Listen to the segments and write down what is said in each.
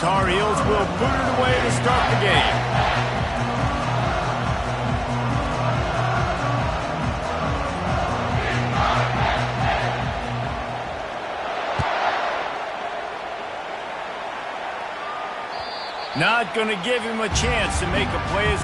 Tar Heels will boot it away to start the game. Not going to give him a chance to make a play.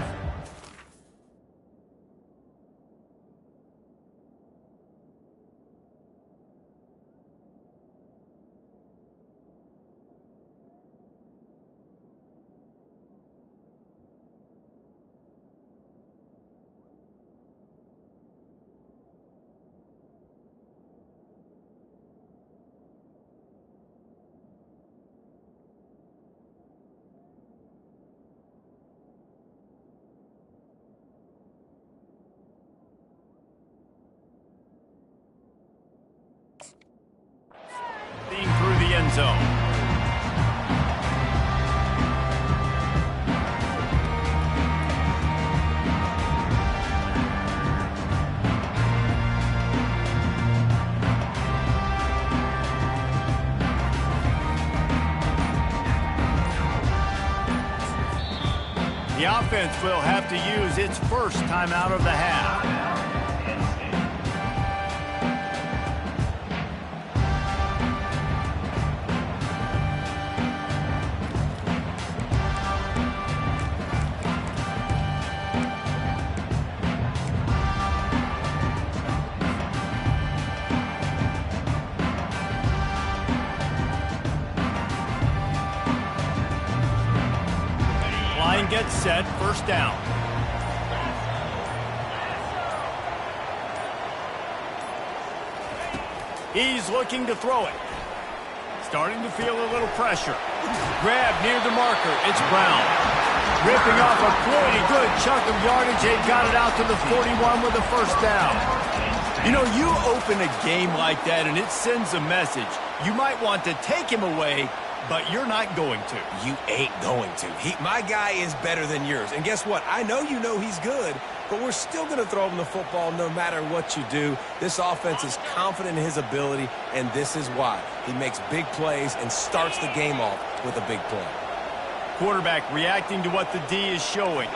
Through the end zone. The offense will have to use its first timeout of the half. Gets set, first down. He's looking to throw it. Starting to feel a little pressure. Grab near the marker. It's Brown. Ripping off a pretty good chunk of yardage. They got it out to the 41 with a first down. You know, you open a game like that and it sends a message. You might want to take him away, but you're not going to. You ain't going to. My guy is better than yours. And guess what? I know you know he's good, but we're still going to throw him the football no matter what you do. This offense is confident in his ability, and this is why. He makes big plays and starts the game off with a big play. Quarterback reacting to what the D is showing.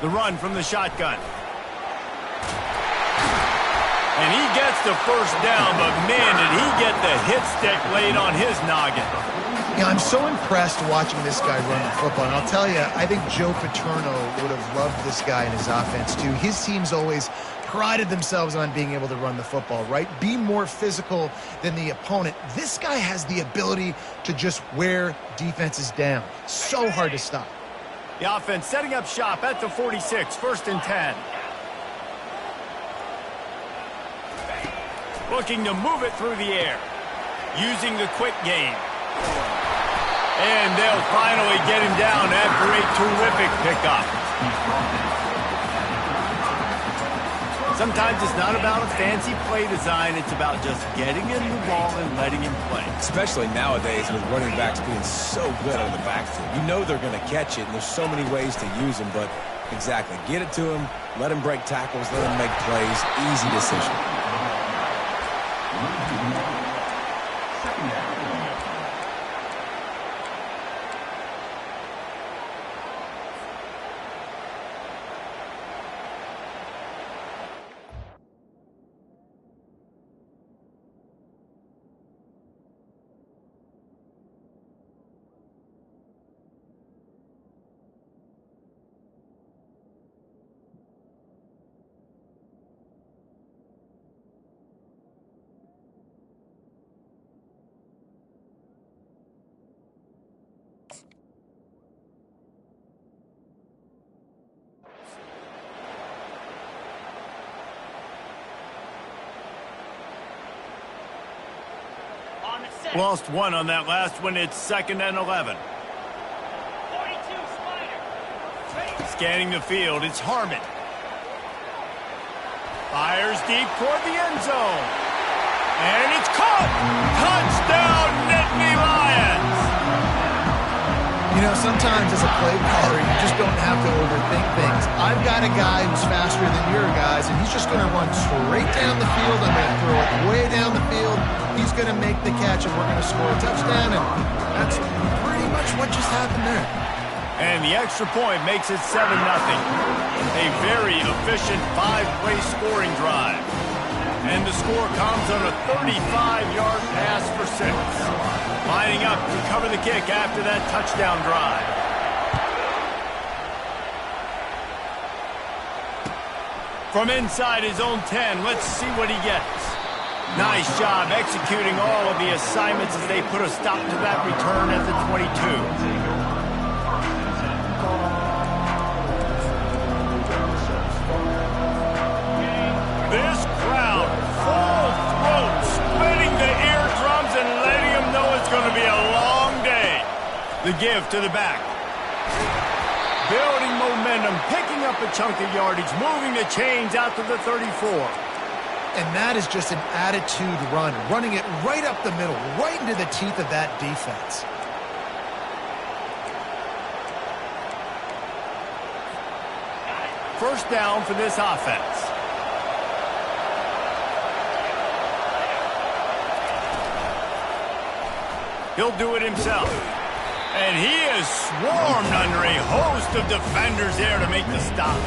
The run from the shotgun. And he gets the first down, but man, did he get the hit stick laid on his noggin. Yeah, I'm so impressed watching this guy run the football. And I'll tell you, I think Joe Paterno would have loved this guy in his offense too. His teams always prided themselves on being able to run the football, right? Be more physical than the opponent. This guy has the ability to just wear defenses down. So hard to stop. The offense setting up shop at the 46, first and 10. Looking to move it through the air. Using the quick game. And they'll finally get him down after a terrific pickup. Sometimes it's not about a fancy play design. It's about just getting him the ball and letting him play. Especially nowadays with running backs being so good out of the backfield. You know they're going to catch it, and there's so many ways to use them. But exactly, get it to him, let him break tackles, let him make plays. Easy decision. Lost one on that last one. It's 2nd and 11. Scanning the field, it's Harmon. Fires deep toward the end zone. And it's caught! Touchdown, Nittany Lions! You know, sometimes as a play caller, you just don't have to overthink things. I've got a guy who's faster than your guys, and he's just going to run straight down the field. I'm going to throw it way down the field. He's going to make the catch, and we're going to score a touchdown, and that's pretty much what just happened there. And the extra point makes it 7-0. A very efficient 5-play scoring drive. And the score comes on a 35-yard pass for 6. Lining up to cover the kick after that touchdown drive. From inside his own 10, let's see what he gets. Nice job executing all of the assignments as they put a stop to that return at the 22. This crowd, full throat, splitting the eardrums and letting them know it's going to be a long day. The give to the back. Building momentum, picking up a chunk of yardage, moving the chains out to the 34. And that is just an attitude run, running it right up the middle, right into the teeth of that defense. First down for this offense. He'll do it himself. And he is swarmed under a host of defenders there to make the stop.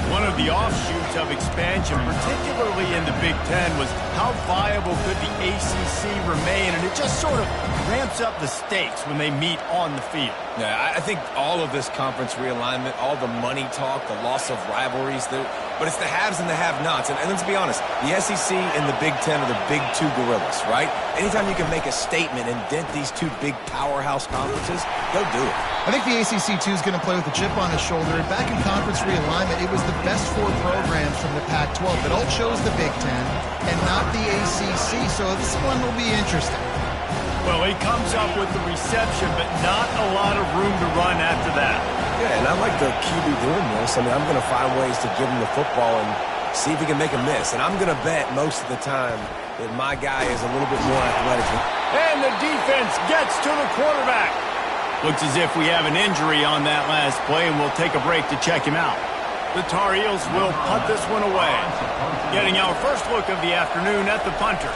One of the offshoots of expansion, particularly in the Big Ten, was how viable could the ACC remain, and it just sort of ramps up the stakes when they meet on the field. Yeah, I think all of this conference realignment, all the money talk, the loss of rivalries, but it's the haves and the have-nots. And let's be honest, the SEC and the Big Ten are the big two gorillas, right? Anytime you can make a statement and dent these two big powerhouse conferences, go do it. I think the ACC, too, is going to play with a chip on his shoulder. And back in conference realignment, it was the best 4 programs from the Pac-12 that all chose the Big Ten and not the ACC. So this one will be interesting. Well, he comes up with the reception, but not a lot of room to run after that. Yeah, and I like the QB doing this. I mean, I'm going to find ways to give him the football and see if he can make a miss. And I'm going to bet most of the time that my guy is a little bit more athletic. And the defense gets to the quarterback. Looks as if we have an injury on that last play, and we'll take a break to check him out. The Tar Heels will punt this one away. Getting our first look of the afternoon at the punter.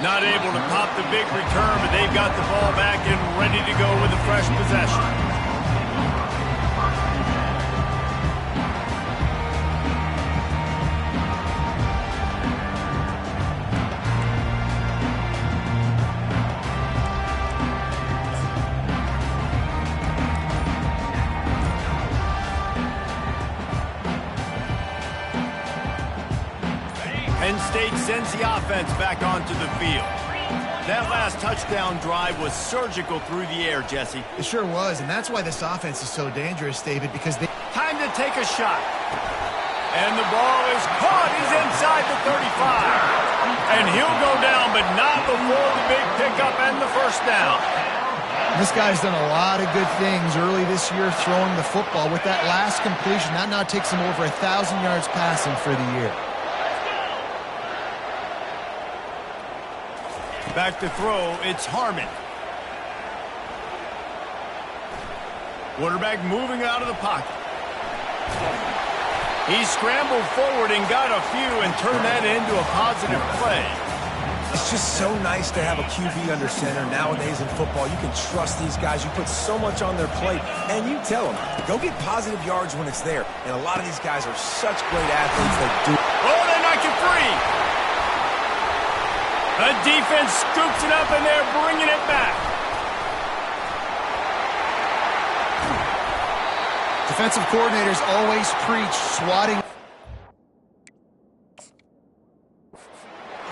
Not able to pop the big return, but they've got the ball back and ready to go with a fresh possession. Penn State sends the offense back onto the field. That last touchdown drive was surgical through the air, Jesse. It sure was, and that's why this offense is so dangerous, David, because they... Time to take a shot. And the ball is caught. He's inside the 35. And he'll go down, but not before the big pickup and the first down. This guy's done a lot of good things early this year throwing the football. With that last completion, that now takes him over 1,000 yards passing for the year. Back to throw, it's Harmon. Quarterback moving out of the pocket. He scrambled forward and got a few and turned that into a positive play. It's just so nice to have a QB under center. Nowadays in football, you can trust these guys. You put so much on their plate, and you tell them, go get positive yards when it's there. And a lot of these guys are such great athletes that do. Oh, they knock it free. The defense scoops it up, and they're bringing it back. Defensive coordinators always preach swatting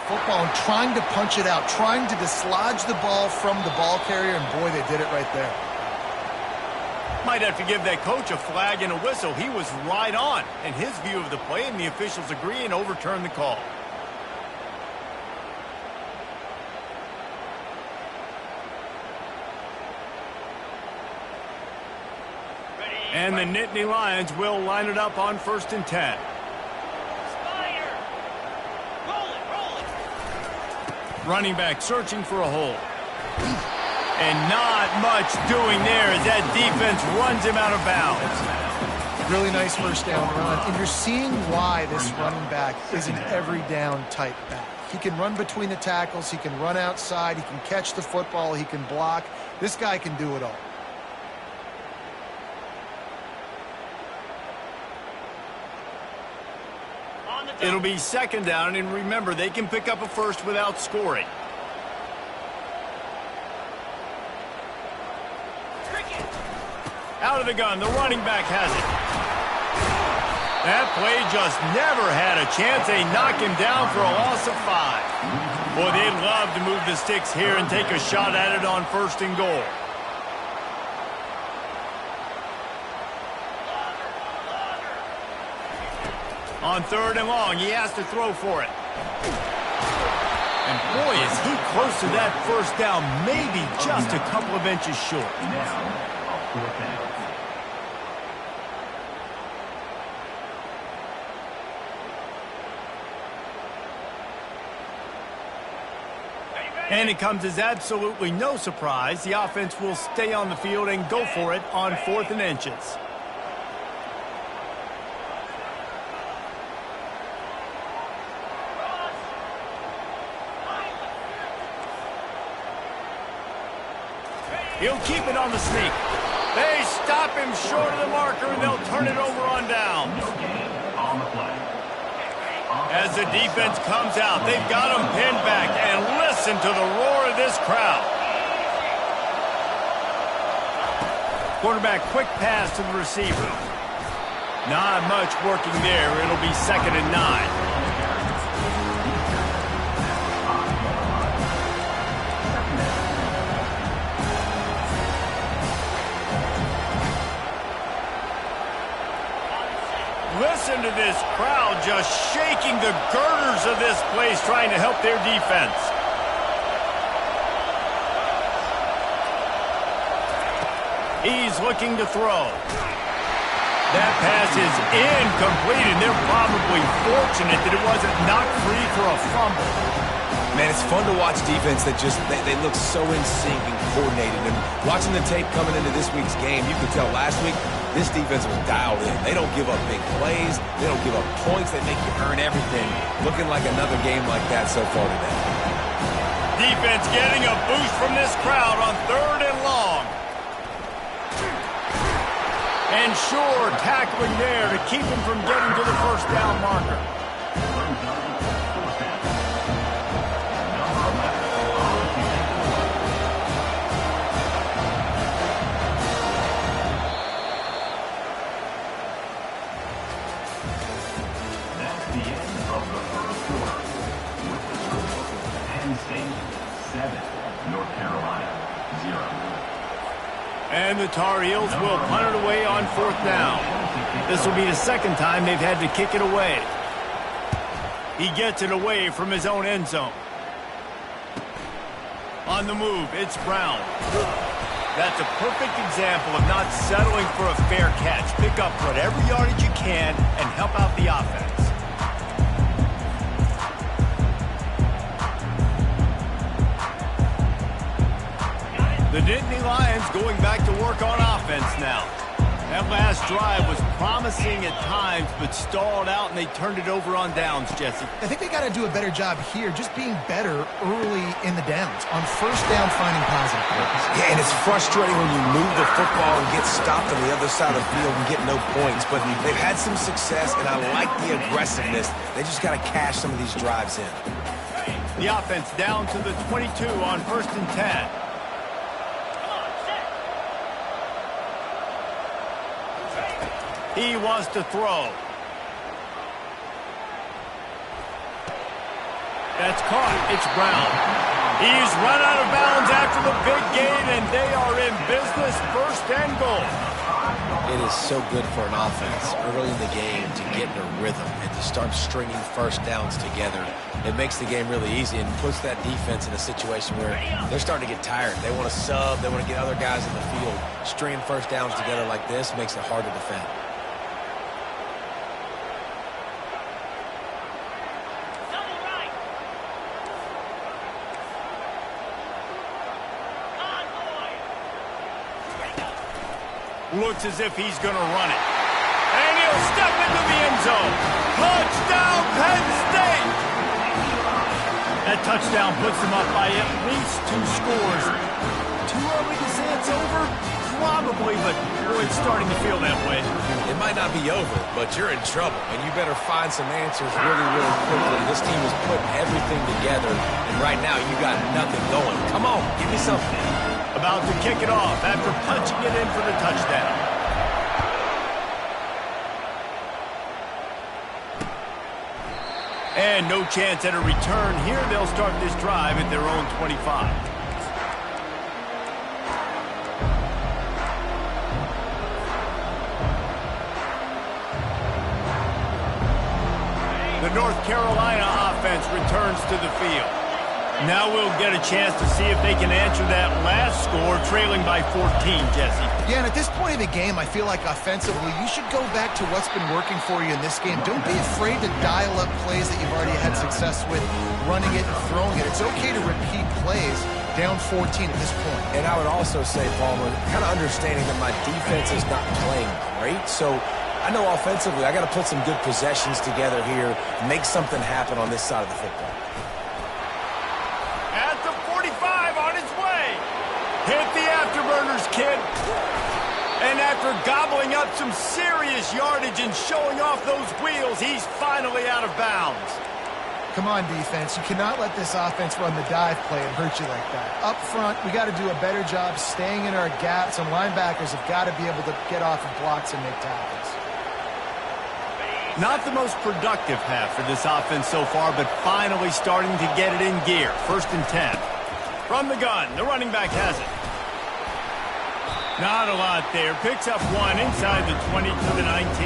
football and trying to punch it out, trying to dislodge the ball from the ball carrier, and boy, they did it right there. Might have to give that coach a flag and a whistle. He was right on in his view of the play, and the officials agree and overturn the call. And the Nittany Lions will line it up on 1st and 10. Running back searching for a hole. And not much doing there as that defense runs him out of bounds. Really nice first down run. And you're seeing why this running back is an every down type back. He can run between the tackles. He can run outside. He can catch the football. He can block. This guy can do it all. It'll be second down, and remember, they can pick up a first without scoring. Out of the gun, the running back has it. That play just never had a chance. They knock him down for a loss of 5. Boy, they'd love to move the sticks here and take a shot at it on 1st and goal. On 3rd and long, he has to throw for it. And boy, is he close to that first down, maybe just a couple of inches short. And it comes as absolutely no surprise. The offense will stay on the field and go for it on 4th and inches. He'll keep it on the sneak. They stop him short of the marker, and they'll turn it over on down. As the defense comes out, they've got him pinned back, and listen to the roar of this crowd. Quarterback, quick pass to the receiver. Not much working there. It'll be 2nd and 9. Listen to this crowd just shaking the girders of this place, trying to help their defense. He's looking to throw. That pass is incomplete, and they're probably fortunate that it wasn't knocked free for a fumble. Man, it's fun to watch defense that just, they look so in sync and coordinated. And watching the tape coming into this week's game, you could tell last week, this defense was dialed in. They don't give up big plays. They don't give up points. They make you earn everything. Looking like another game like that so far today. Defense getting a boost from this crowd on 3rd and long. And sure, tackling there to keep him from getting to the first down marker. And the Tar Heels will punt it away on 4th down. This will be the 2nd time they've had to kick it away. He gets it away from his own end zone. On the move, it's Brown. That's a perfect example of not settling for a fair catch. Pick up whatever yardage you can and help out the offense. The Nittany Lions going back to work on offense now. That last drive was promising at times, but stalled out, and they turned it over on downs, Jesse. I think they got to do a better job here, just being better early in the downs. On 1st down, finding positive plays. Yeah, and it's frustrating when you move the football and get stopped on the other side of the field and get no points. But they've had some success, and I like the aggressiveness. They just got to cash some of these drives in. The offense down to the 22 on 1st and 10. He wants to throw. That's caught. It's Brown. He's run out of bounds after the big gain, and they are in business, 1st and goal. It is so good for an offense early in the game to get in a rhythm and to start stringing first downs together. It makes the game really easy and puts that defense in a situation where they're starting to get tired. They want to sub. They want to get other guys in the field. Stringing first downs together like this makes it hard to defend. Looks as if he's going to run it. And he'll step into the end zone. Touchdown, Penn State! That touchdown puts them up by at least 2 scores. Too early to say it's over? Probably, but boy, it's starting to feel that way. It might not be over, but you're in trouble, and you better find some answers really, really quickly. This team is putting everything together, and right now you got nothing going. Come on, give me something. About to kick it off after punching it in for the touchdown. And no chance at a return here. They'll start this drive at their own 25. The North Carolina offense returns to the field. Now we'll get a chance to see if they can answer that last score, trailing by 14, Jesse. Yeah, and at this point of the game, I feel like offensively, you should go back to what's been working for you in this game. Don't be afraid to dial up plays that you've already had success with, running it and throwing it. It's okay to repeat plays down 14 at this point. And I would also say, Palmer, kind of understanding that my defense is not playing great, so I know offensively I got to put some good possessions together here, make something happen on this side of the football. At the 45 on its way. Hit the afterburners, kid. And after gobbling up some serious yardage and showing off those wheels, he's finally out of bounds. Come on, defense. You cannot let this offense run the dive play and hurt you like that. Up front, we got to do a better job staying in our gaps, and linebackers have got to be able to get off of blocks and make tackles. Not the most productive half for this offense so far, but finally starting to get it in gear. 1st and 10. From the gun, the running back has it. Not a lot there. Picks up 1 inside the 20 to the 19.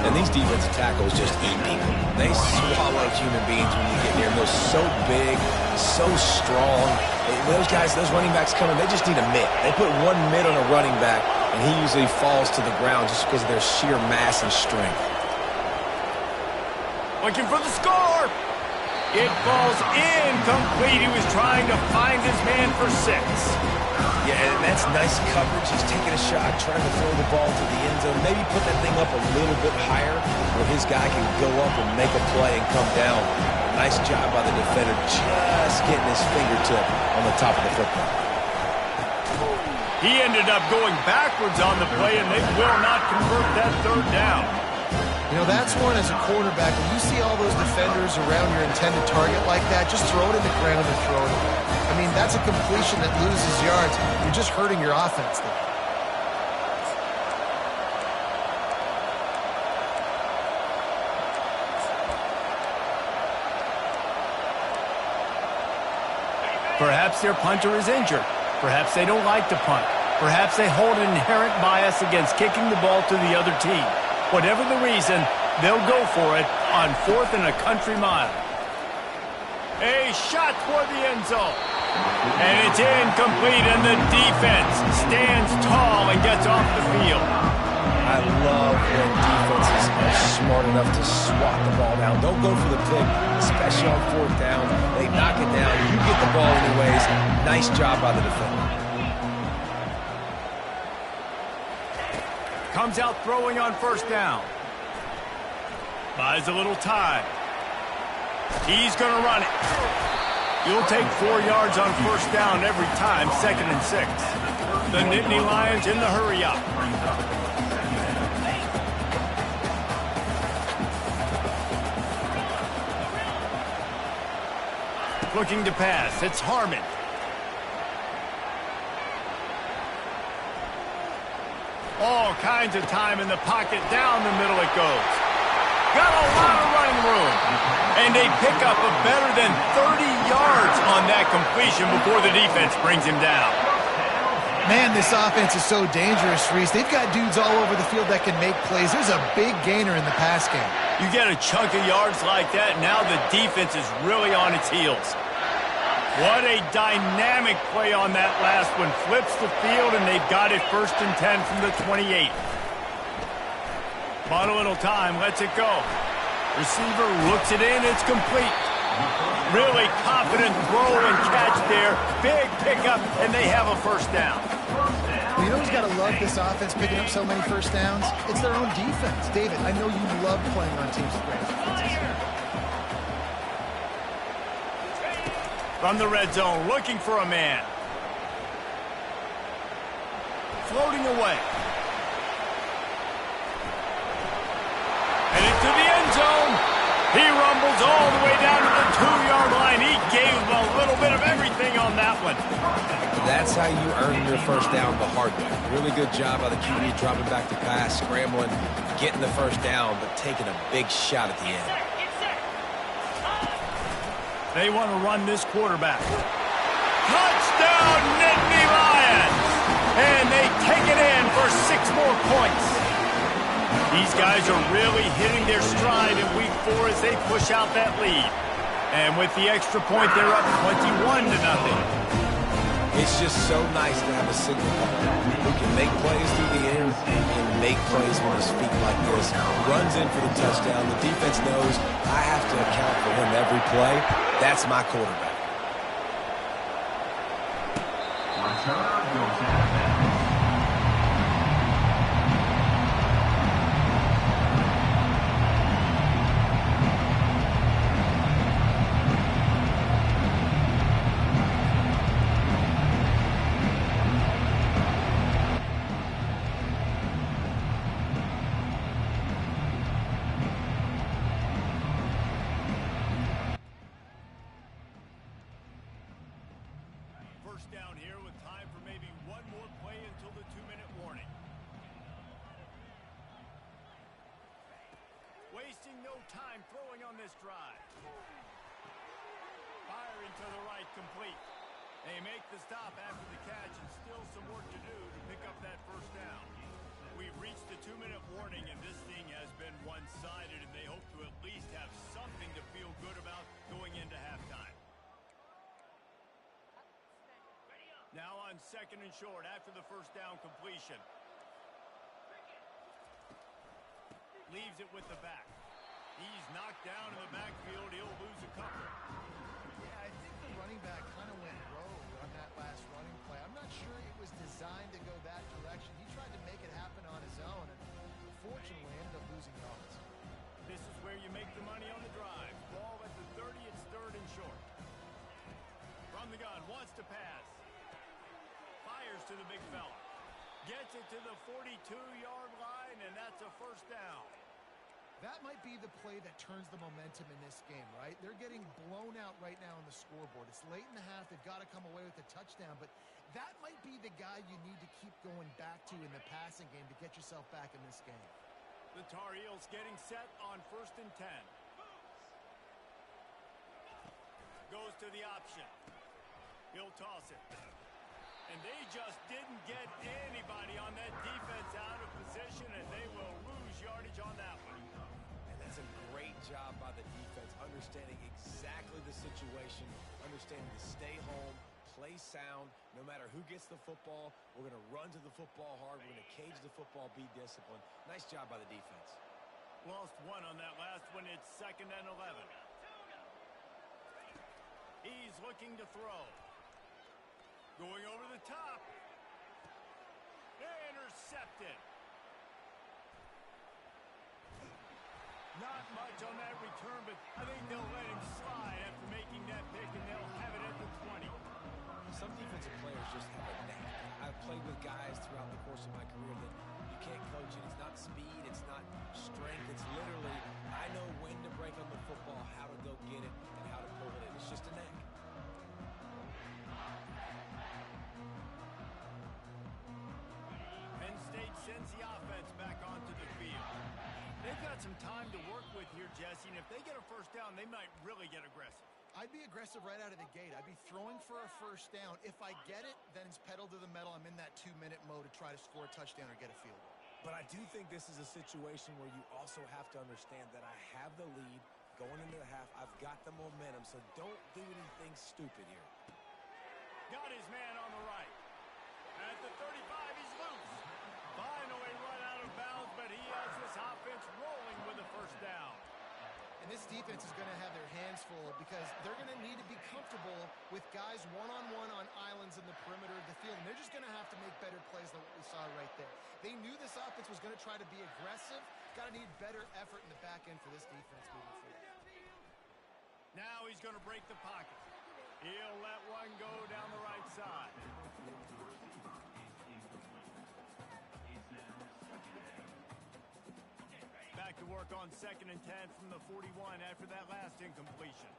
And these defensive tackles just eat people. They swallow human beings when you get near them. They're so big, so strong. Those guys, those running backs coming, they just need a mitt. They put 1 mitt on a running back, and he usually falls to the ground just because of their sheer mass and strength. Looking for the score. It falls incomplete. He was trying to find his man for 6. Yeah, and that's nice coverage. He's taking a shot, trying to throw the ball to the end zone. Maybe put that thing up a little bit higher where his guy can go up and make a play and come down. Nice job by the defender, just getting his fingertip on the top of the football. He ended up going backwards on the play, and they will not convert that 3rd down. You know, that's one as a quarterback. When you see all those defenders around your intended target like that, just throw it in the ground and throw it away. I mean, that's a completion that loses yards. You're just hurting your offense there. Perhaps their punter is injured. Perhaps they don't like to punt. Perhaps they hold an inherent bias against kicking the ball to the other team. Whatever the reason, they'll go for it on 4th and a country mile. A shot toward the end zone. And it's incomplete, and the defense stands tall and gets off the field. I love when defenses are smart enough to swat the ball down. Don't go for the pick, especially on 4th down. They knock it down. You get the ball anyways. Nice job by the defender. Comes out throwing on 1st down. Buys a little time. He's going to run it. You'll take 4 yards on 1st down every time, 2nd and 6. The Nittany Lions in the hurry-up. Looking to pass. It's Harmon. All kinds of time in the pocket. Down the middle it goes. Got a lot of running room. And they pick up a better than 30 yards on that completion before the defense brings him down. Man, this offense is so dangerous, Reese. They've got dudes all over the field that can make plays. There's a big gainer in the pass game. You get a chunk of yards like that, now the defense is really on its heels. What a dynamic play on that last one. Flips the field, and they've got it 1st and 10 from the 28. Bought a little time, lets it go. Receiver looks it in, it's complete. Really confident throw and catch there. Big pickup, and they have a 1st down. Well, you know who's got to love this offense picking up so many first downs? It's their own defense. David, I know you love playing on teams with great offenses. From the red zone, looking for a man. Floating away. And into the end zone. He rumbles all the way down to the 2-yard line. He gave him a little bit of everything on that one. That's how you earn your first down the hard way. Really good job by the QB dropping back to pass, scrambling, getting the first down, but taking a big shot at the end. They want to run this quarterback. Touchdown, Nittany Lions! And they take it in for 6 more points. These guys are really hitting their stride in week 4 as they push out that lead. And with the extra point, they're up 21-0. It's just so nice to have a signal who can make plays through the air and make plays on his feet like this. Runs in for the touchdown. The defense knows I have to account for him every play. That's my quarterback. First down here with time for maybe one more play until the 2-minute warning. Wasting no time throwing on this drive. Firing to the right, complete. They make the stop after the catch and still some work to do to pick up that first down. We've reached the 2-minute warning and this thing has been one-sided and they hope to at least have something to feel good about going into halftime. Now on 2nd and short after the first down completion. Leaves it with the back. He's knocked down in the backfield. He'll lose a couple. Yeah, I think the running back kind of went rogue on that last running play. I'm not sure it was designed to go that direction. He tried to make it happen on his own, and unfortunately ended up losing yards. This is where you make the money on the drive. Ball at the 30, it's 3rd and short. From the gun, wants to pass. Fires to the big fella. Gets it to the 42-yard line, and that's a first down. That might be the play that turns the momentum in this game, right? They're getting blown out right now on the scoreboard. It's late in the half. They've got to come away with a touchdown, but that might be the guy you need to keep going back to in the passing game to get yourself back in this game. The Tar Heels getting set on 1st and 10. Goes to the option. He'll toss it. And they just didn't get anybody on that defense out of position, and they will lose yardage on that one. And that's a great job by the defense, understanding exactly the situation, understanding to stay home, play sound. No matter who gets the football, we're going to run to the football hard. We're going to cage the football, be disciplined. Nice job by the defense. Lost one on that last one. It's 2nd and 11. He's looking to throw. Going over the top. Intercepted. Not much on that return, but I think they'll let him slide after making that pick, and they'll have it at the 20. Some defensive players just have a knack. I've played with guys throughout the course of my career that you can't coach it. It's not speed, it's not strength. It's literally, I know when to break on the football, how to go get it, and how to pull it in. It's just a knack. Penn State sends the offense back onto the field. They've got some time to work with here, Jesse, and if they get a first down, they might really get aggressive. I'd be aggressive right out of the gate. I'd be throwing for a first down. If I get it, then it's pedal to the metal. I'm in that 2-minute mode to try to score a touchdown or get a field goal. But I do think this is a situation where you also have to understand that I have the lead going into the half. I've got the momentum, so don't do anything stupid here. Got his man on the right. At the 35, he's loose. Finally run out of bounds, but he has this offense rolling with a first down. And And this defense is going to have their hands full because they're going to need to be comfortable with guys one-on-one on islands in the perimeter of the field. And they're just going to have to make better plays than what we saw right there. They knew this offense was going to try to be aggressive. Got to need better effort in the back end for this defense moving forward. Now he's going to break the pocket. He'll let one go down the right side. Back to work on 2nd and 10 from the 41 after that last incompletion.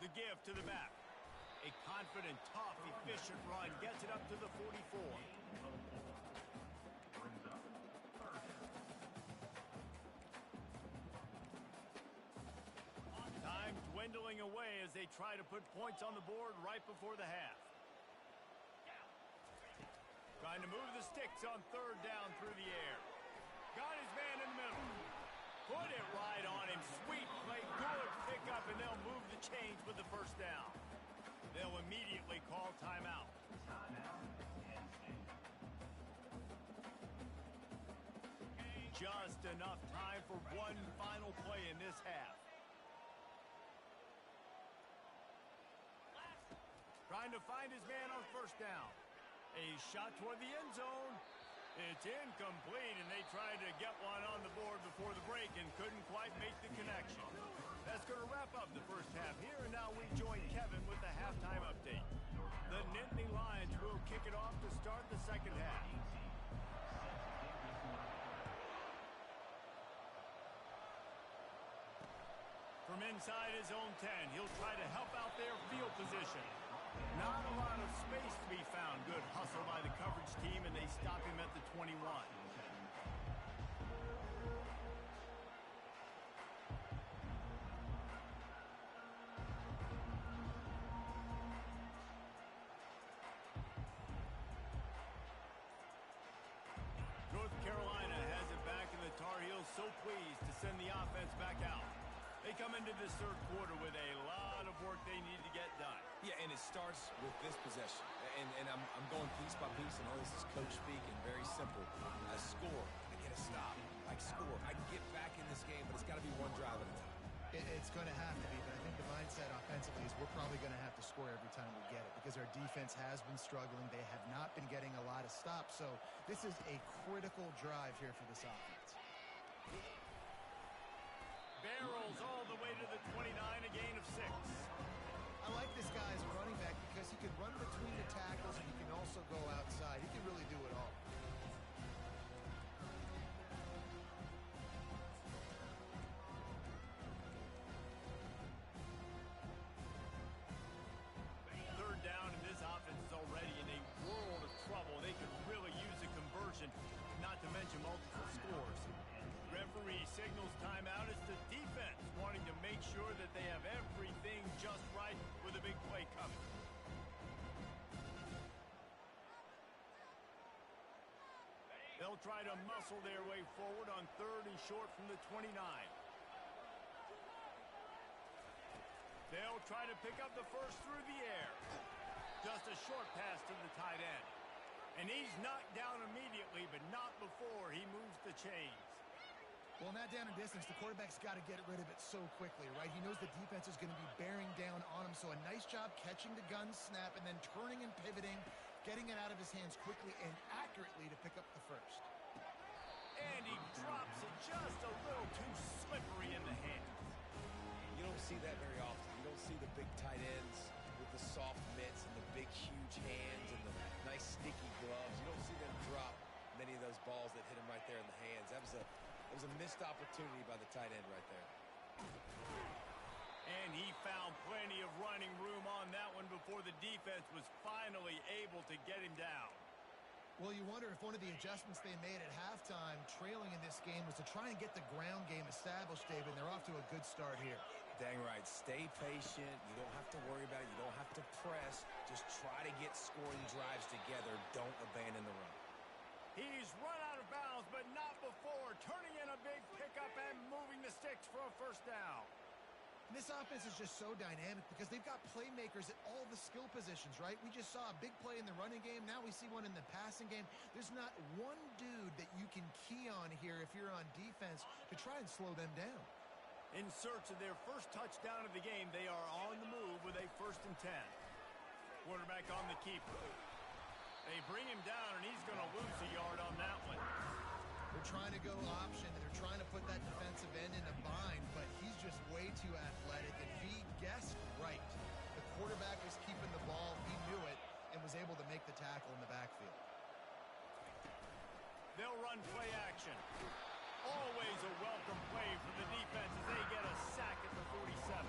The give to the back. A confident, tough, efficient run gets it up to the 44. Time dwindling away as they try to put points on the board right before the half. Trying to move the sticks on 3rd down through the air. Got his man in the middle. Put it right on him. Sweet play, good pickup, and they'll move the chains with the 1st down. They'll immediately call timeout. Just enough time for one final play in this half. Trying to find his man on 1st down. A shot toward the end zone. It's incomplete, and they tried to get one on the board before the break and couldn't quite make the connection. That's going to wrap up the first half here, and now we join Kevin with the halftime update. The Nittany Lions will kick it off to start the 2nd half. From inside his own 10, he'll try to help out their field position. Not a lot of space to be found. Good hustle by the coverage team, and they stop him at the 21. North Carolina has it back, and the Tar Heels so pleased to send the offense back out. They come into this 3rd quarter with a lot of work they need to get done. Yeah, and it starts with this possession. And I'm going piece by piece. I know this is coach speak and very simple. I score. I get a stop. I score. I can get back in this game, but it's got to be one drive at a time. It's going to have to be, but I think the mindset offensively is we're probably going to have to score every time we get it because our defense has been struggling. They have not been getting a lot of stops, so this is a critical drive here for this offense. Barrels all the way to the 29, a gain of 6. I like this guy as a running back because he can run between the tackles and he can also go outside. He can really do it all. Third down, and this offense is already in a world of trouble. They could really use a conversion, not to mention multiple scores. Referee signals timeout as the defense wanting to make sure that they have everything just right with a big play coming. They'll try to muscle their way forward on 3rd and short from the 29. They'll try to pick up the 1st through the air. Just a short pass to the tight end. And he's knocked down immediately, but not before he moves the chains. Well, in that down and distance, the quarterback's got to get rid of it so quickly, right? He knows the defense is going to be bearing down on him, so a nice job catching the gun snap and then turning and pivoting, getting it out of his hands quickly and accurately to pick up the 1st. And he drops it just a little too slippery in the hands. You don't see that very often. You don't see the big tight ends with the soft mitts and the big, huge hands and the nice, sticky gloves. You don't see them drop many of those balls that hit him right there in the hands. That was a missed opportunity by the tight end right there. And he found plenty of running room on that one before the defense was finally able to get him down. Well, you wonder if one of the adjustments they made at halftime, trailing in this game, was to try and get the ground game established, David, and they're off to a good start here. Dang right. Stay patient. You don't have to worry about it. You don't have to press. Just try to get scoring drives together. Don't abandon the run. He's run out of bounds, but not before. Turning in a big pickup and moving the sticks for a 1st down. And this offense is just so dynamic because they've got playmakers at all the skill positions, right? We just saw a big play in the running game. Now we see one in the passing game. There's not one dude that you can key on here if you're on defense to try and slow them down. In search of their first touchdown of the game, they are on the move with a 1st and 10. Quarterback on the keeper. They bring him down, and he's going to lose a yard on that one. They're trying to go option, and they're trying to put that defensive end in a bind, but he's just way too athletic, and he guessed right. The quarterback was keeping the ball. He knew it and was able to make the tackle in the backfield. They'll run play action. Always a welcome play from the defense as they get a sack at the 47.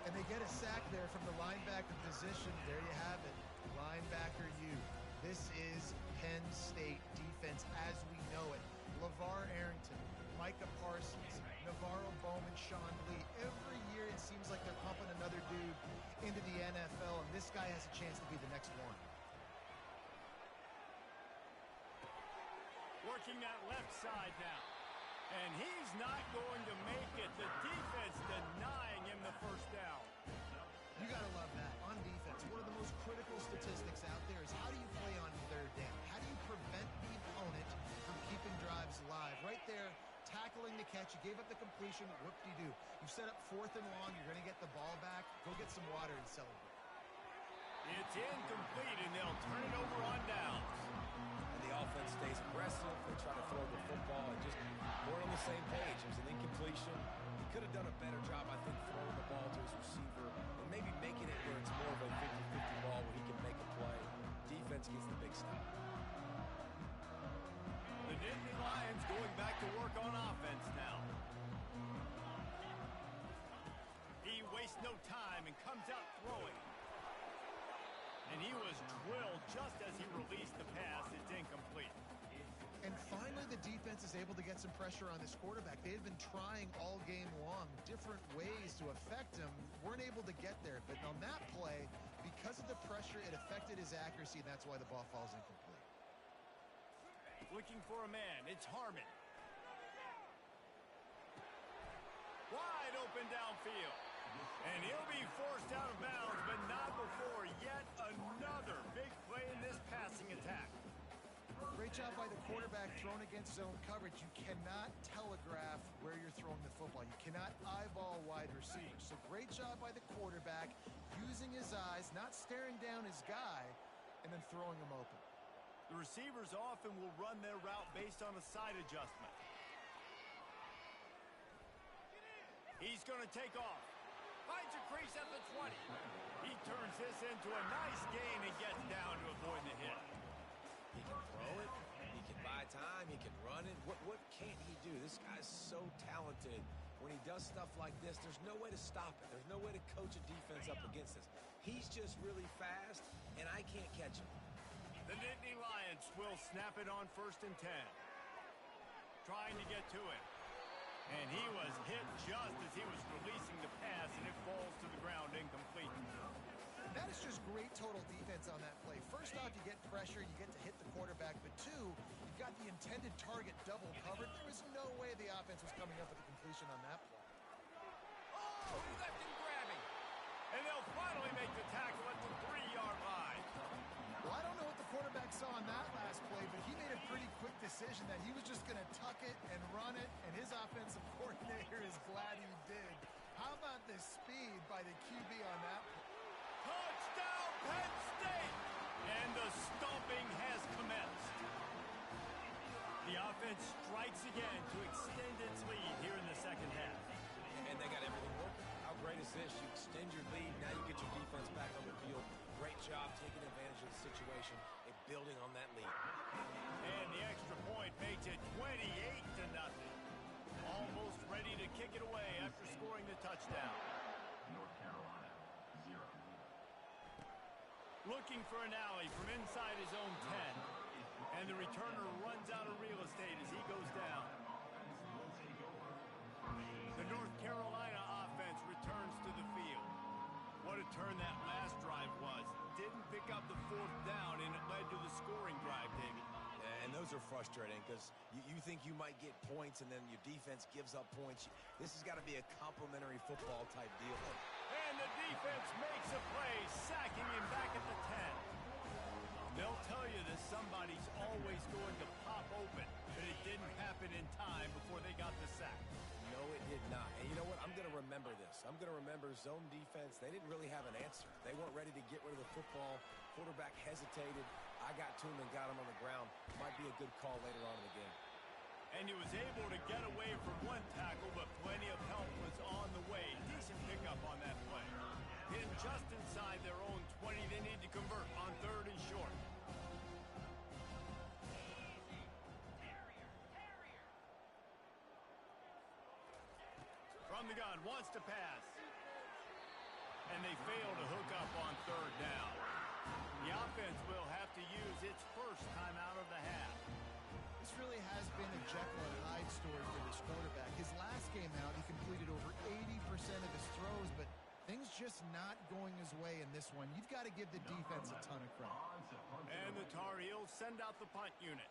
And they get a sack there from the linebacker position. There you have it. Linebacker U. This is Penn State defense as we know it. LeVar Arrington, Micah Parsons, Navarro Bowman, Sean Lee. Every year it seems like they're pumping another dude into the NFL, and this guy has a chance to be the next one. Working that left side now. And he's not going to make it. The defense denying him the 1st down. You got to love that. On defense, one of the most critical statistics out there is how do you play on 3rd down? How do you prevent the opponent from keeping drives alive? Right there, tackling the catch. You gave up the completion. Whoop-de-doo. You set up 4th and long. You're going to get the ball back. Go get some water and celebrate. It's incomplete, and they'll turn it over on downs. And the offense stays aggressive. They try to throw the football and just we're on the same page. It was an incompletion. He could have done a better job, I think, throwing the ball to his receiver and maybe making it where it's more of a 50-50 ball where he can make a play. Defense gets the big stop. The Nittany Lions going back to work on offense now. He wastes no time and comes out throwing. And he was drilled just as he released the pass. It's incomplete. And finally, the defense is able to get some pressure on this quarterback. They had been trying all game long different ways to affect him. Weren't able to get there. But on that play, because of the pressure, it affected his accuracy, and that's why the ball falls incomplete. Looking for a man. It's Harmon. Wide open downfield. And he'll be forced out of bounds, but not before yet another big play in this passing attack. Great job by the quarterback thrown against zone coverage. You cannot telegraph where you're throwing the football. You cannot eyeball wide receivers. So great job by the quarterback using his eyes, not staring down his guy, and then throwing him open. The receivers often will run their route based on a side adjustment. He's going to take off. Finds a crease at the 20. He turns this into a nice gain and gets down to avoid the hit. He can throw it. He can buy time. He can run it. What can't he do? This guy's so talented. When he does stuff like this, there's no way to stop it. There's no way to coach a defense up against this. He's just really fast, and I can't catch him. The Nittany Lions will snap it on 1st and 10. Trying to get to it. And he was hit just as he was releasing the pass, and it falls to the ground incomplete. That is just great total defense on that play. First off, you get pressure, you get to hit the quarterback, but 2, you've got the intended target double covered. There was no way the offense was coming up with a completion on that play. Oh, he left him grabbing. And they'll finally make the tackle at the 3-yard line. Well, I don't know what the quarterback saw on that last play, but he made a pretty quick decision that he was just going to tuck it and run it, and his offensive coordinator is glad he did. How about the speed by the QB on that play? Touchdown, Penn State! And the stomping has commenced. The offense strikes again to extend its lead here in the 2nd half. And they got everything working. How great is this? You extend your lead, now you get your defense back on the field. Great job taking advantage of the situation and building on that lead. And the extra point makes it 28-0. Almost ready to kick it away after scoring the touchdown. North Carolina, 0. Looking for an alley from inside his own 10. And the returner runs out of real estate as he goes down. The North Carolina offense returns to the field. What a turn that last drive was. Didn't pick up the 4th down, and it led to the scoring drive, Davey. And those are frustrating because you think you might get points and then your defense gives up points. This has got to be a complimentary football type deal. And the defense makes a play, sacking him back at the 10. They'll tell you that somebody's always going to pop open, but it didn't happen in time before they got the sack. No, it did not. And you know what? I'm going to remember this. I'm going to remember zone defense. They didn't really have an answer. They weren't ready to get rid of the football. Quarterback hesitated. I got to him and got him on the ground. Might be a good call later on in the game. And he was able to get away from one tackle, but plenty of help was on the way. Decent pickup on that play. Getting just inside their own 20, they need to convert on 3rd and short. From the gun, wants to pass. And they fail to hook up on 3rd down. The offense will have to use its first timeout of the half. This really has been a Jekyll and Hyde story for this quarterback. His last game out, he completed over 80% of his throws, but things just not going his way in this one. You've got to give the defense a ton of credit. And the Tar Heels send out the punt unit.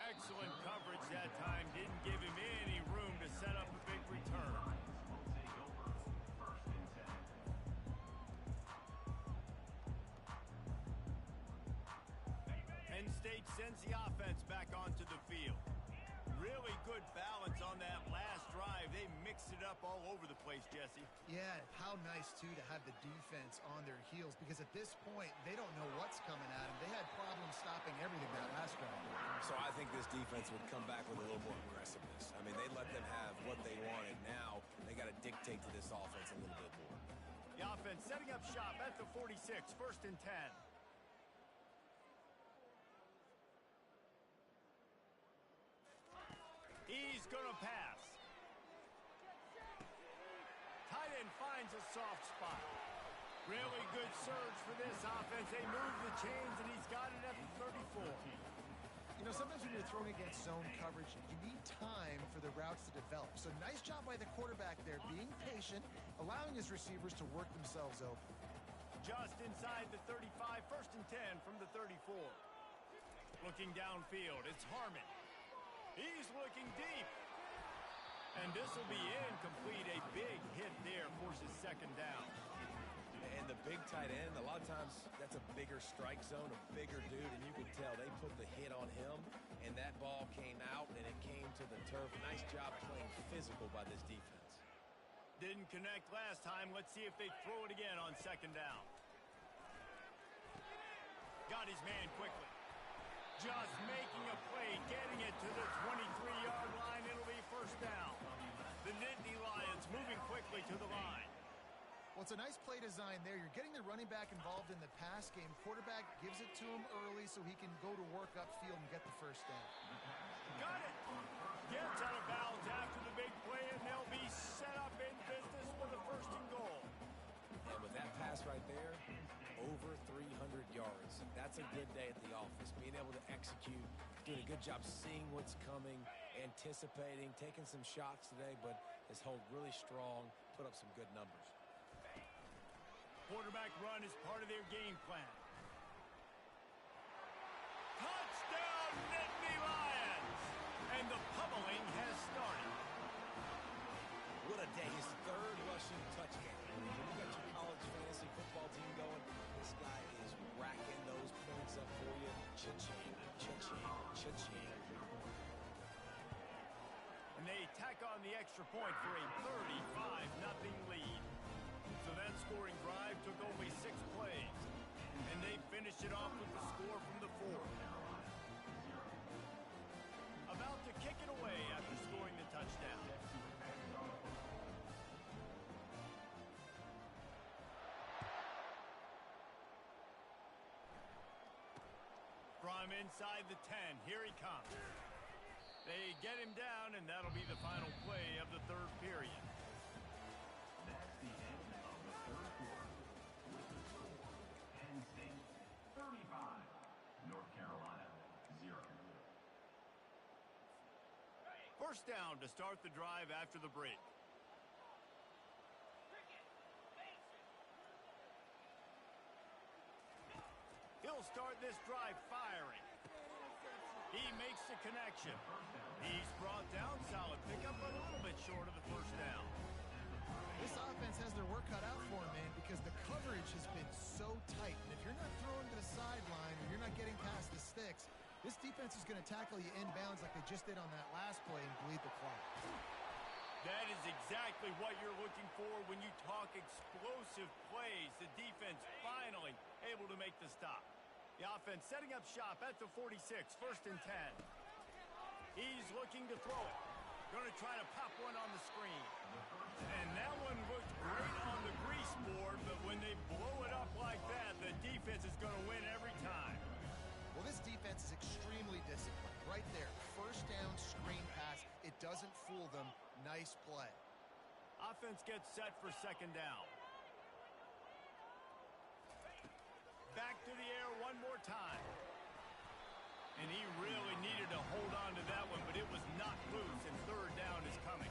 Excellent coverage that time. Didn't give him any room to set up a big return. Will take over 1st and 10. Penn State sends the offense back onto the field. Really good balance on that last drive. They mixed it up all over the place, Jesse. Yeah, how nice, too, to have the defense on their heels, because at this point, they don't know what's coming at them. They had problems stopping everything that last drive. So I think this defense would come back with a little more aggressiveness. I mean, they let them have what they wanted. Now they got to dictate to this offense a little bit more. The offense setting up shop at the 46, 1st and 10. He's going to pass. Tight end finds a soft spot. Really good surge for this offense. They move the chains, and he's got it at the 34. You know, sometimes when you're throwing against zone coverage, you need time for the routes to develop. So nice job by the quarterback there, being patient, allowing his receivers to work themselves open. Just inside the 35, 1st and 10 from the 34. Looking downfield, it's Harmon. He's looking deep. And this will be incomplete. A big hit there forces 2nd down. And the big tight end, a lot of times that's a bigger strike zone, a bigger dude, and you can tell they put the hit on him, and that ball came out, and it came to the turf. Nice job playing physical by this defense. Didn't connect last time. Let's see if they throw it again on 2nd down. Got his man quickly. Just making a play, getting it to the 23-yard line. It'll be 1st down. The Nittany Lions moving quickly to the line. Well, it's a nice play design there. You're getting the running back involved in the pass game. Quarterback gives it to him early so he can go to work upfield and get the 1st down. Got it. Gets out of bounds after the big play, and they'll be set up in business for the 1st and goal. And with that pass right there, over 300 yards. That's a good day at the office. Being able to execute, doing a good job seeing what's coming, anticipating, taking some shots today, but has held really strong, put up some good numbers. Quarterback run is part of their game plan. Touchdown, Nittany Lions! And the pummeling has started. What a day. His 3rd rushing touchdown. When you got your college fantasy football team going, this guy is racking those points up for you. Cha-ching, cha-ching, cha-ching. And they tack on the extra point for a 35-0 lead. So that scoring drive took only 6 plays. And they finished it off with the score from the 4th. About to kick it away after scoring the touchdown. From inside the 10, here he comes. They get him down, and that'll be the final play of the 3rd period. That's the end of the 3rd quarter. With the score, Penn State 35, North Carolina 0. 1st down to start the drive after the break. They'll start this drive firing. He makes the connection. He's brought down. Solid pickup, but a little bit short of the first down. This offense has their work cut out for them, man, because the coverage has been so tight. And if you're not throwing to the sideline or you're not getting past the sticks, this defense is going to tackle you inbounds like they just did on that last play and bleed the clock. That is exactly what you're looking for when you talk explosive plays. The defense finally able to make the stop. The offense setting up shop at the 46, 1st and 10. He's looking to throw it. Going to try to pop one on the screen. And that one looked great on the grease board, but when they blow it up like that, the defense is going to win every time. Well, this defense is extremely disciplined. Right there, 1st down, screen pass. It doesn't fool them. Nice play. Offense gets set for 2nd down. Back to the air one more time. And he really needed to hold on to that one, but it was knocked loose, and 3rd down is coming.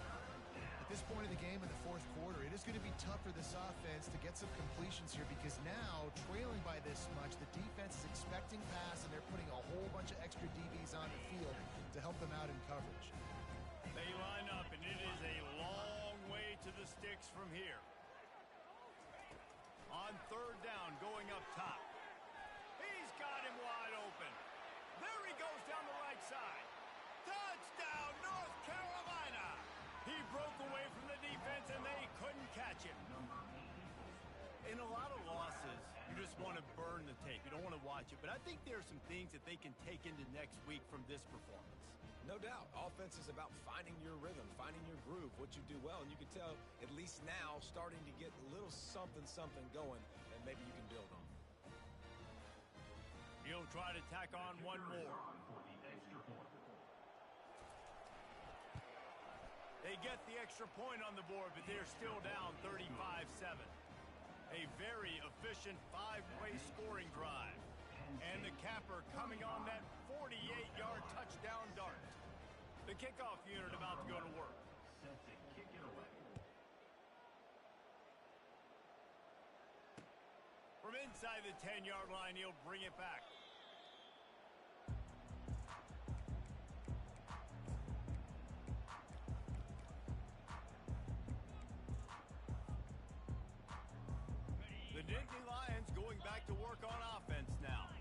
At this point of the game in the 4th quarter, it is going to be tough for this offense to get some completions here because now, trailing by this much, the defense is expecting pass, and they're putting a whole bunch of extra DBs on the field to help them out in coverage. They line up, and it is a long way to the sticks from here. On 3rd down, going up top. He's got him wide open. There he goes down the right side. Touchdown, North Carolina! He broke away from the defense, and they couldn't catch him. In a lot of losses, you just want to burn the tape. You don't want to watch it. But I think there are some things that they can take into next week from this performance. No doubt. Offense is about finding your rhythm, finding your groove, what you do well. And you can tell, at least now, starting to get a little something going that maybe you can build on. He'll try to tack on one more. They get the extra point on the board, but they're still down 35-7. A very efficient 5-way scoring drive. And the capper coming on that 48-yard touchdown dart. The kickoff unit about to go to work. Set to kick it away. From inside the 10-yard line, he'll bring it back. The Nittany Lions going back to work on offense now.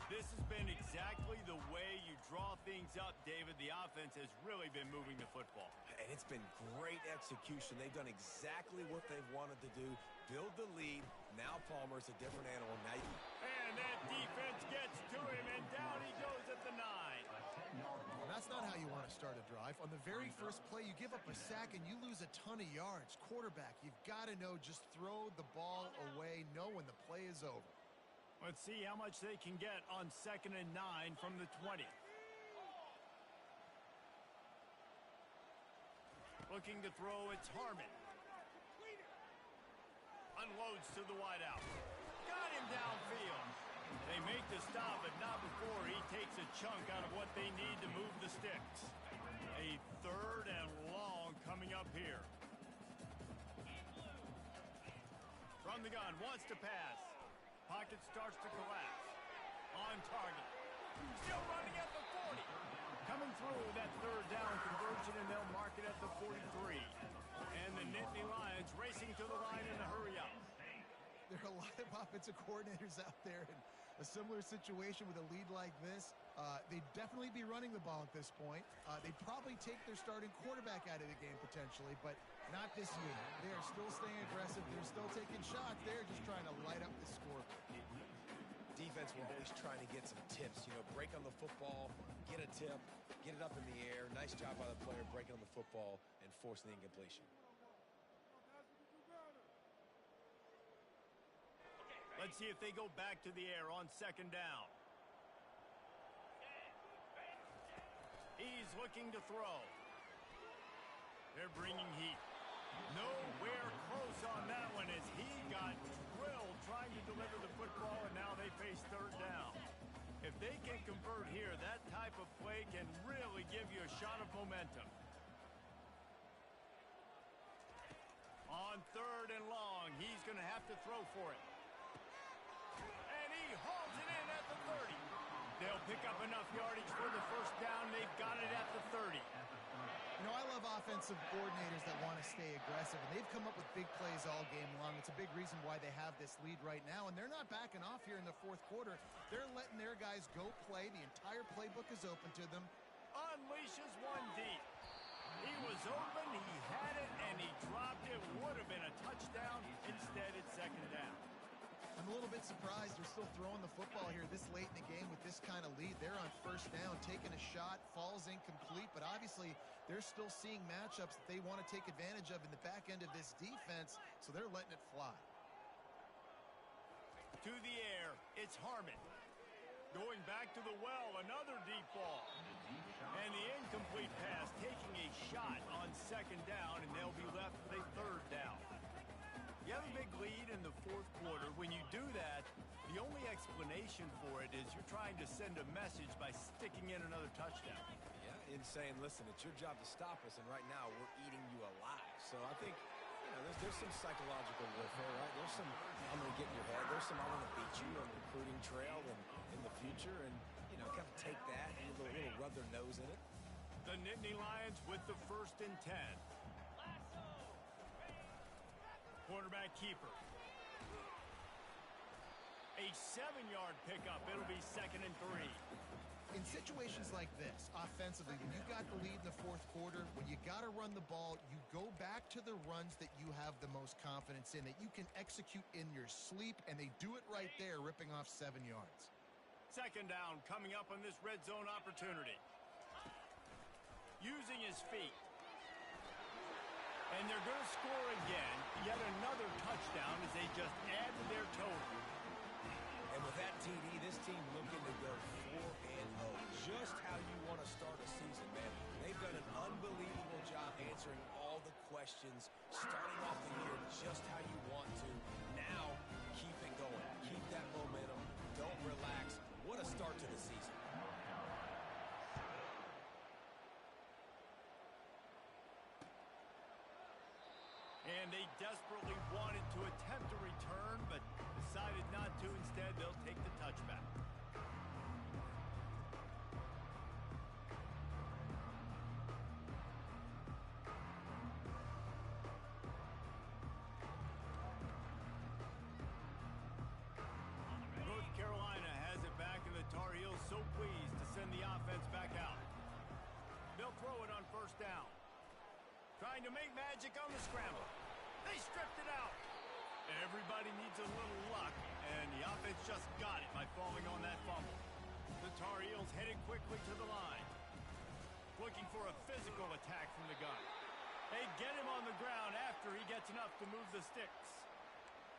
This has been exactly the way you draw things up, David. The offense has really been moving the football. And it's been great execution. They've done exactly what they've wanted to do. Build the lead. Now Palmer's a different animal. Now and that defense gets to him, and down he goes at the 9. Well, that's not how you want to start a drive. On the very first play, you give up a sack and you lose a ton of yards. Quarterback, you've got to know, just throw the ball away, know when the play is over. Let's see how much they can get on 2nd and 9 from the 20. Looking to throw, it's Harmon. Unloads to the wideout. Got him downfield. They make the stop, but not before he takes a chunk out of what they need to move the sticks. A 3rd and long coming up here. From the gun, wants to pass. Pocket starts to collapse. On target. Still running at the 40. Coming through that 3rd down conversion, and they'll mark it at the 43. And the Nittany Lions racing to the line in a hurry up. There are a lot of offensive coordinators out there in a similar situation with a lead like this. They'd definitely be running the ball at this point. They'd probably take their starting quarterback out of the game potentially, but not this unit. They are still staying aggressive. They're still taking shots. They're just trying to light up the scoreboard. Defense, we're always trying to get some tips. You know, break on the football, get a tip, get it up in the air. Nice job by the player breaking on the football and forcing the incompletion. Let's see if they go back to the air on 2nd down. He's looking to throw. They're bringing heat. Nowhere close on that one as he got drilled trying to deliver the football, and now they face 3rd down. If they can convert here, that type of play can really give you a shot of momentum. On 3rd and long, he's going to have to throw for it. And he hauls it in at the pick up enough yardage for the first down. They've got it at the 30. You know, I love offensive coordinators that want to stay aggressive, and they've come up with big plays all game long. It's a big reason why they have this lead right now, and they're not backing off here in the fourth quarter. They're letting their guys go play. The entire playbook is open to them. Unleashes one deep. He was open, he had it, and he dropped it. Would have been a touchdown. Instead, it's second down. I'm a little bit surprised they're still throwing the football here this late in the game with this kind of lead. They're on first down, taking a shot, falls incomplete, but obviously they're still seeing matchups that they want to take advantage of in the back end of this defense, so they're letting it fly. To the air, it's Harmon. Going back to the well, another deep ball. And the incomplete pass taking a shot on second down, and they'll be left with a third down. You have a big lead in the fourth quarter. When you do that, the only explanation for it is you're trying to send a message by sticking in another touchdown. Yeah, in saying, listen, it's your job to stop us, and right now we're eating you alive. So I think, you know, there's some psychological warfare, right? There's some, I'm going to get in your head. There's some, I'm going to beat you on the recruiting trail and in the future. And, you know, kind of take that and a little rub their nose in it. The Nittany Lions with the 1st and 10. Quarterback keeper. A 7-yard pickup. It'll be 2nd and 3. In situations like this, offensively, when you got the lead in the fourth quarter, when you got to run the ball, you go back to the runs that you have the most confidence in, that you can execute in your sleep, and they do it right there, ripping off 7 yards. Second down coming up on this red zone opportunity. Using his feet. And they're going to score again. Yet another touchdown as they just add to their total. And with that TD, this team looking to go 4-0. Just how you want to start a season, man. They've done an unbelievable job answering all the questions, starting off the year just how you want to. Now, keep it going. Keep that momentum. Don't relax. What a start to the season. And they desperately wanted to attempt a return, but decided not to. Instead, they'll take the touchback. North Carolina has it back, and the Tar Heels so pleased to send the offense back out. They'll throw it on first down. Trying to make magic on the scramble. They stripped it out. Everybody needs a little luck, and the offense just got it by falling on that fumble. The Tar Heels headed quickly to the line. Looking for a physical attack from the gun. They get him on the ground after he gets enough to move the sticks.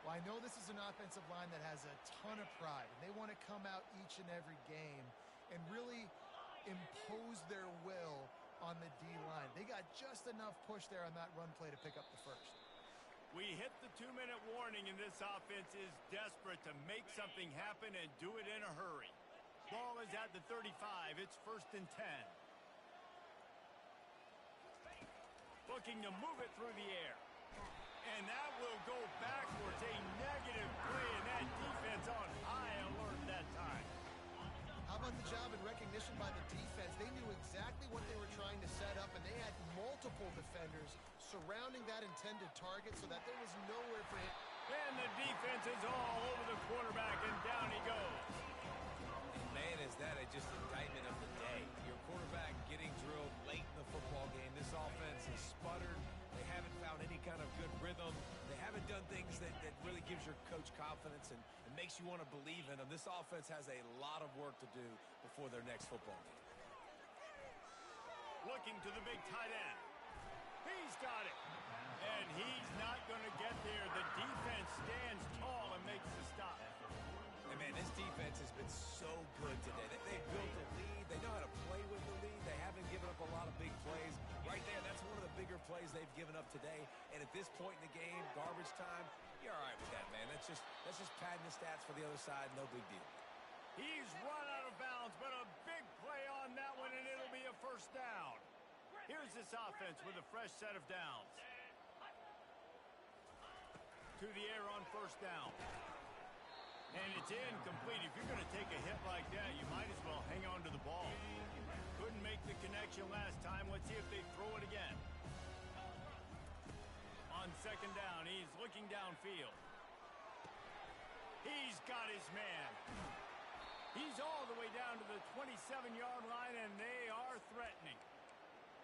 Well, I know this is an offensive line that has a ton of pride, and they want to come out each and every game and really impose their will on the D-line. They got just enough push there on that run play to pick up the first. We hit the 2-minute warning, and this offense is desperate to make something happen and do it in a hurry. Ball is at the 35. It's 1st and 10. Looking to move it through the air. And that will go backwards. A negative play, and that defense on high alert that time. How about the job and recognition by the defense? They knew exactly what they were trying to set up, and they had multiple defenders surrounding that intended target so that there was nowhere for him. And the defense is all over the quarterback, and down he goes. Man, is that just indictment of the day. Your quarterback getting drilled late in the football game. This offense has sputtered. They haven't found any kind of good rhythm. They haven't done things that really gives your coach confidence and makes you want to believe in them. This offense has a lot of work to do before their next football game. Looking to the big tight end. He's got it. And he's not going to get there. The defense stands tall and makes the stop. And, man, this defense has been so good today. They've built a lead. They know how to play with the lead. They haven't given up a lot of big plays. Right there, that's one of the bigger plays they've given up today. And at this point in the game, garbage time, you're all right with that, man. That's just padding the stats for the other side. No big deal. He's run out of bounds, but a big play on that one, and it'll be a first down. Here's this offense with a fresh set of downs. To the air on first down. And it's incomplete. If you're going to take a hit like that, you might as well hang make the connection last time. Let's see if they throw it again. On second down, he's looking downfield. He's got his man. He's all the way down to the 27-yard line, and they are threatening.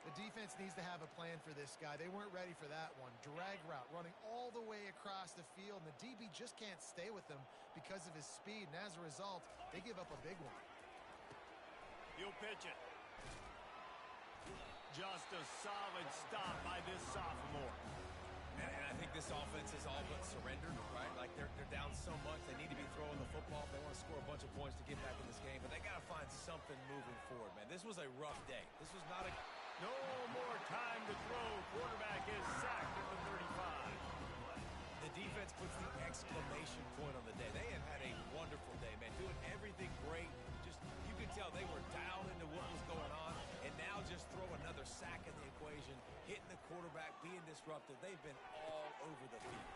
The defense needs to have a plan for this guy. They weren't ready for that one. Drag route, running all the way across the field, and the DB just can't stay with him because of his speed, and as a result, they give up a big one. He'll pitch it. Just a solid stop by this sophomore. And I think this offense is all but surrendered, right? Like they're down so much, they need to be throwing the football if they want to score a bunch of points to get back in this game. But they got to find something moving forward, man. This was a rough day. This was not a... No more time to throw. Quarterback is sacked at the 35. The defense puts the exclamation point on the day. They have had a wonderful day, man. Doing everything great. Just, you could tell they were dialed into what was going on. And now just throw another sack in the equation. Hitting the quarterback, being disruptive. They've been all over the field.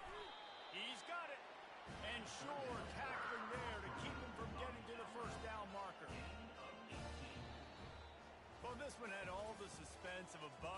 He's got it. And Shore tackling there to keep him from getting to the first down marker. Well, this one had all the suspense of a bug.